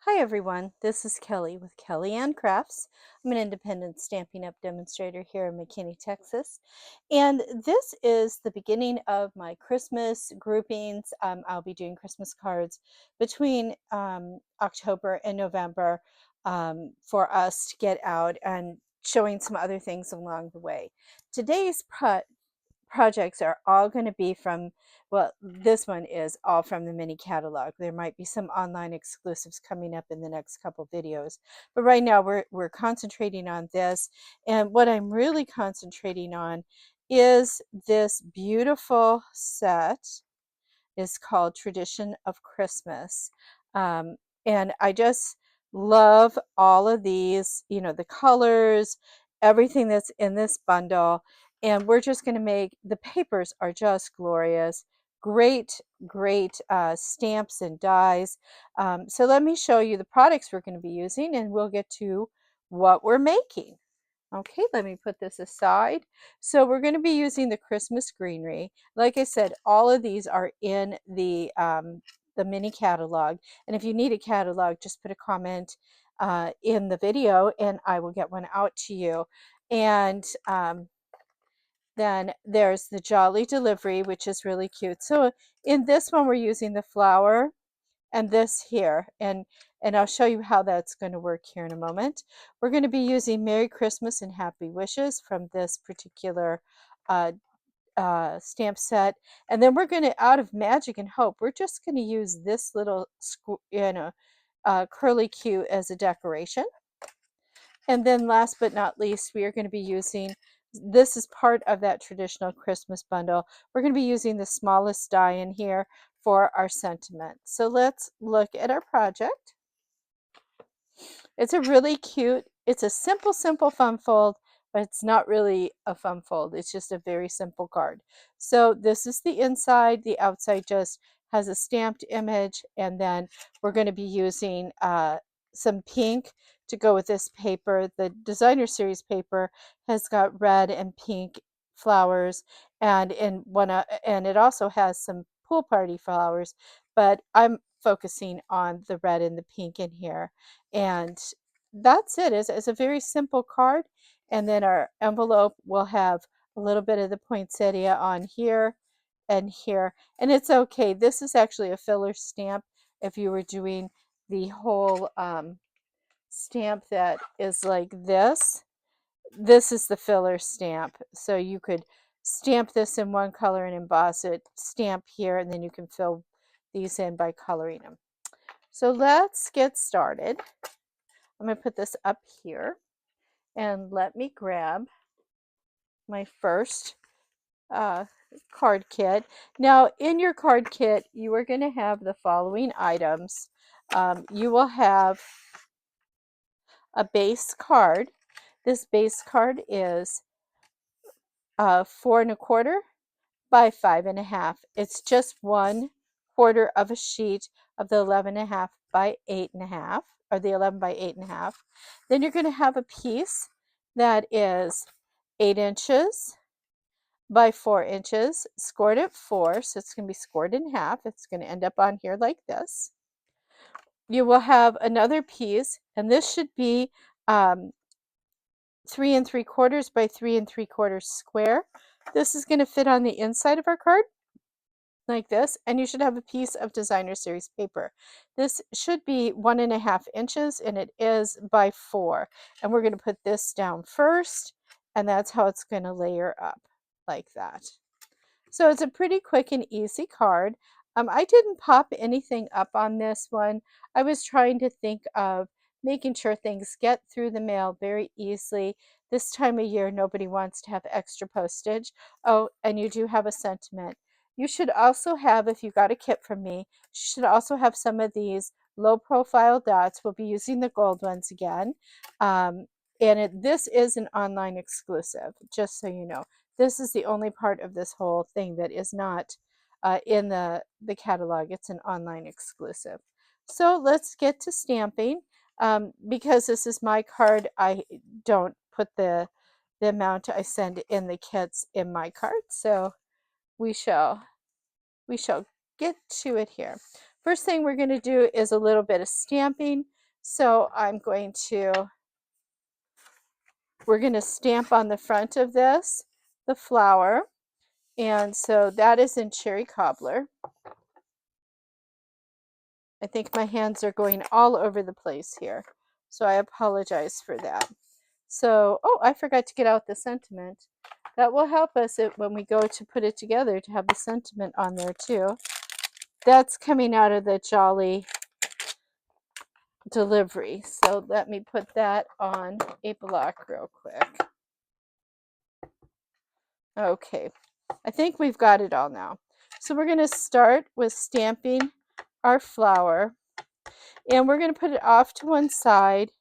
Hi everyone, this is Kelly with Kelly Ann Crafts. I'm an independent Stampin' Up! Demonstrator here in McKinney, Texas. And this is the beginning of my Christmas groupings. I'll be doing Christmas cards between October and November for us to get out and showing some other things along the way. Today's projects are all going to be from, well, this one is all from the mini catalog. There might be some online exclusives coming up in the next couple videos, but right now we're concentrating on this. And what I'm really concentrating on is this beautiful set. Is called Tradition of Christmas. Um, and I just love all of these, the colors, everything that's in this bundle. And we're just going to make, the papers are just glorious. Great, great stamps and dies. So let me show you the products we're going to be using and we'll get to what we're making. Okay, let me put this aside. So we're going to be using the Christmas Greenery. Like I said, all of these are in the mini catalog. And if you need a catalog, just put a comment in the video and I will get one out to you. And then there's the Jolly Delivery, which is really cute. So in this one, we're using the flower and this here, and I'll show you how that's going to work here in a moment. We're going to be using Merry Christmas and Happy Wishes from this particular uh, stamp set, and then we're going to, out of Magic and Hope, we're just going to use this little curly Q as a decoration. And then last but not least, we are going to be using, this is part of that traditional Christmas bundle. We're going to be using the smallest die in here for our sentiment. So let's look at our project. It's a really cute, it's a simple fun fold, but it's not really a fun fold. It's just a very simple card. So this is the inside. The outside just has a stamped image, and then we're going to be using some pink to go with this paper. The designer series paper has got red and pink flowers, and and it also has some pool party flowers, but I'm focusing on the red and the pink in here. And that's it. It's a very simple card. And then our envelope will have a little bit of the poinsettia on here and here. And it's okay. This is actually a filler stamp. If you were doing the whole stamp that is like this is the filler stamp. So you could stamp this in one color and emboss it, stamp here, and then you can fill these in by coloring them. So let's get started. I'm going to put this up here and let me grab my first card kit. Now in your card kit, you are going to have the following items. You will have a base card. This base card is 4¼ by 5½. It's just 1/4 of a sheet of the 11½ by 8½, or the 11 by 8½. Then you're going to have a piece that is 8 inches by 4 inches, scored at 4, so it's going to be scored in half. It's going to end up on here like this. You will have another piece, and this should be 3¾ by 3¾ square. This is going to fit on the inside of our card like this, and you should have a piece of designer series paper. This should be 1½ inches, and it is by 4. And we're going to put this down first, and that's how it's going to layer up like that. So it's a pretty quick and easy card. I didn't pop anything up on this one. I was trying to think of making sure things get through the mail very easily. This time of year, nobody wants to have extra postage. Oh, and you do have a sentiment. You should also have, if you got a kit from me, you should also have some of these low profile dots. We'll be using the gold ones again. This is an online exclusive, just so you know. This is the only part of this whole thing that is not in the catalog. It's an online exclusive. So let's get to stamping. Because this is my card, I don't put the amount I send in the kits in my card. So we shall get to it here. First thing we're going to do is a little bit of stamping. So we're going to stamp on the front of this, the flower. And so that is in Cherry Cobbler. I think my hands are going all over the place here, so I apologize for that. So, oh, I forgot to get out the sentiment. That will help us when we go to put it together to have the sentiment on there too. That's coming out of the Jolly delivery. So let me put that on a block real quick. Okay, I think we've got it all now. So we're going to start with stamping our flower, and we're going to put it off to one side.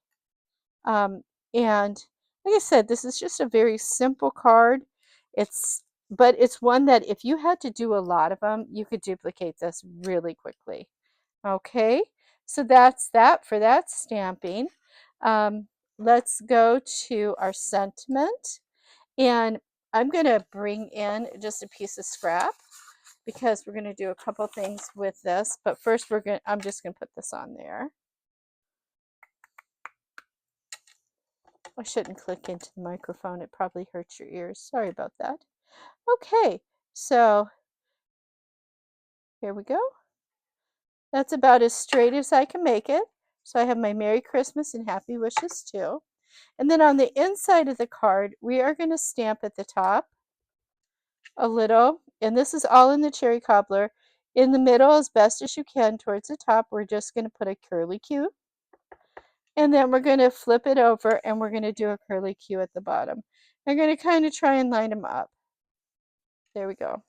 And like I said, this is just a very simple card. But it's one that if you had to do a lot of them, you could duplicate this really quickly. Okay, so that's that for that stamping. Let's go to our sentiment, and I'm going to bring in just a piece of scrap because we're going to do a couple things with this. But first, I'm just going to put this on there. I shouldn't click into the microphone. It probably hurts your ears. Sorry about that. Okay, so here we go. That's about as straight as I can make it. So I have my Merry Christmas and Happy Wishes too. And then on the inside of the card, we are going to stamp at the top a little. And this is all in the Cherry Cobbler. In the middle, as best as you can, towards the top, we're just going to put a curly Q. And then we're going to flip it over and we're going to do a curly Q at the bottom. I'm going to kind of try and line them up. There we go.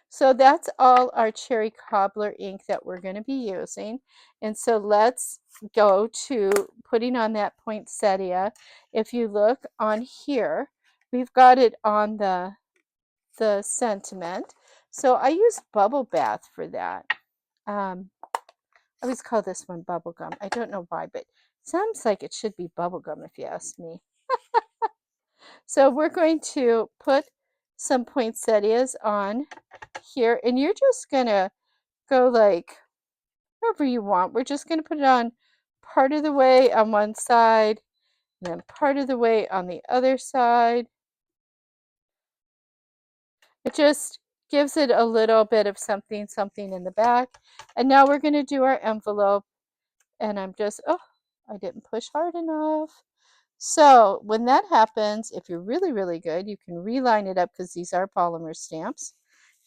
So that's all our Cherry Cobbler ink that we're going to be using. And so let's go to putting on that poinsettia. If you look on here, we've got it on the sentiment. So I use Bubble Bath for that. I always call this one bubble gum. I don't know why, but it sounds like it should be bubble gum if you ask me. So we're going to put some poinsettias on here, and you're just going to go like wherever you want. We're just going to put it on part of the way on one side, and then part of the way on the other side. It just gives it a little bit of something in the back. And now we're going to do our envelope. And I'm just, oh, I didn't push hard enough. So when that happens, if you're really, really good, you can reline it up because these are polymer stamps.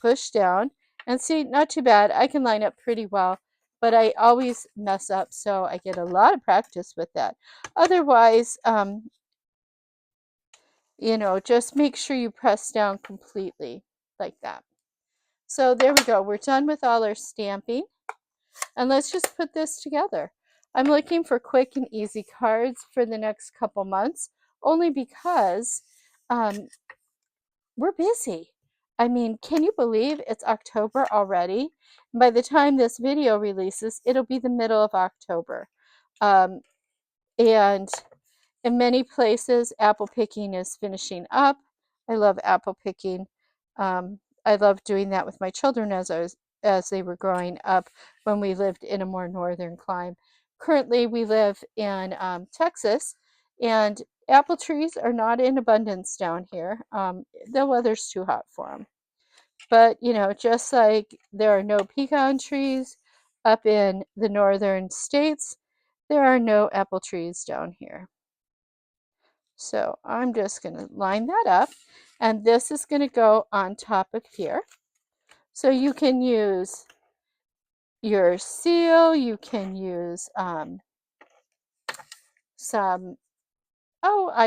Push down and see, not too bad. I can line up pretty well, but I always mess up, so I get a lot of practice with that. Otherwise, just make sure you press down completely like that. So there we go. We're done with all our stamping, and let's just put this together. I'm looking for quick and easy cards for the next couple months, only because we're busy. I mean, can you believe it's October already? And by the time this video releases, it'll be the middle of October. And in many places, apple picking is finishing up. I love apple picking. I love doing that with my children as they were growing up when we lived in a more northern climate. Currently, we live in Texas, and apple trees are not in abundance down here. The weather's too hot for them. But, just like there are no pecan trees up in the northern states, there are no apple trees down here. So I'm just going to line that up, and this is going to go on top of here. So you can use your seal, you can use I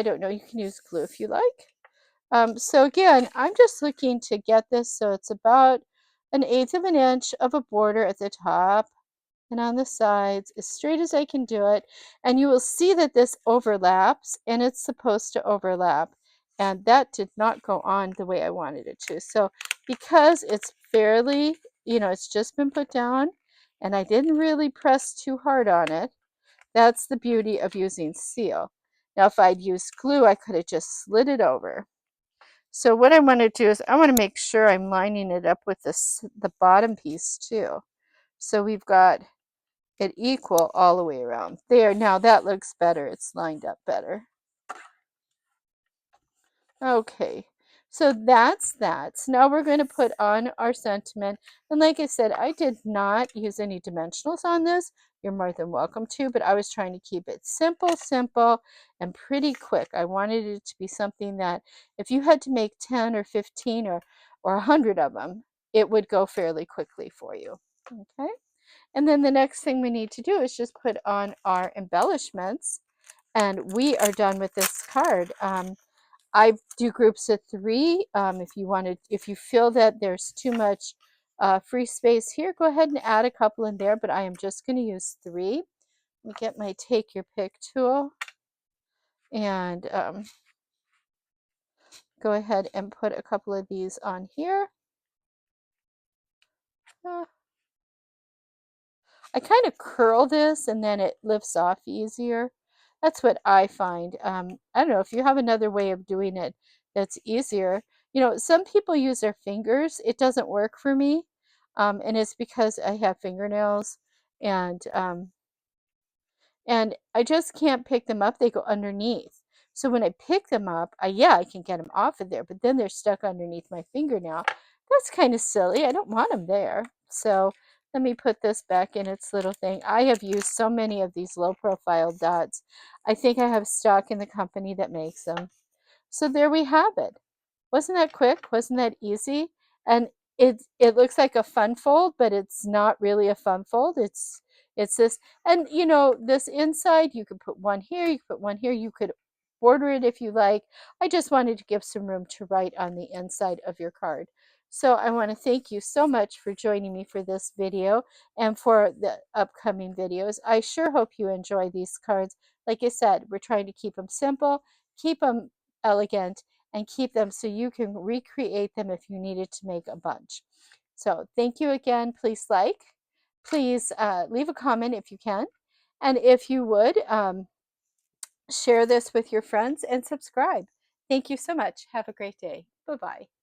don't know, you can use glue if you like. So again, I'm just looking to get this so it's about 1/8 of an inch of a border at the top and on the sides, as straight as I can do it. And you will see that this overlaps, and it's supposed to overlap. And that did not go on the way I wanted it to. So because it's fairly, it's just been put down, and I didn't really press too hard on it, that's the beauty of using seal. Now, if I'd used glue, I could have just slid it over. So what I want to do is I want to make sure I'm lining it up with the bottom piece too. So we've got it equal all the way around. There, now that looks better. It's lined up better. Okay, so that's that. So now we're going to put on our sentiment. And like I said, I did not use any dimensionals on this. You're more than welcome to, but I was trying to keep it simple, and pretty quick. I wanted it to be something that if you had to make 10 or 15 or 100 of them, it would go fairly quickly for you. Okay, and then the next thing we need to do is just put on our embellishments, and we are done with this card. I do groups of 3. If you feel that there's too much free space here, go ahead and add a couple in there, but I am just going to use 3. Let me get my take your pick tool and go ahead and put a couple of these on here. Uh, I kind of curl this and then it lifts off easier. That's what I find. I don't know if you have another way of doing it that's easier. Some people use their fingers. It doesn't work for me. And it's because I have fingernails and I just can't pick them up. They go underneath. So when I pick them up, I can get them off of there, but then they're stuck underneath my fingernail. That's kind of silly. I don't want them there. So let me put this back in its little thing. I have used so many of these low profile dots. I think I have stock in the company that makes them. So there we have it. Wasn't that quick? Wasn't that easy? And it looks like a fun fold, but it's not really a fun fold. It's this, and this inside, you could put one here, you could put one here, you could border it if you like. I just wanted to give some room to write on the inside of your card. So I want to thank you so much for joining me for this video and for the upcoming videos. I sure hope you enjoy these cards. Like I said, we're trying to keep them simple, keep them elegant, and keep them so you can recreate them if you needed to make a bunch. So thank you again. Please please leave a comment if you can. And if you would, share this with your friends and subscribe. Thank you so much. Have a great day. Bye-bye.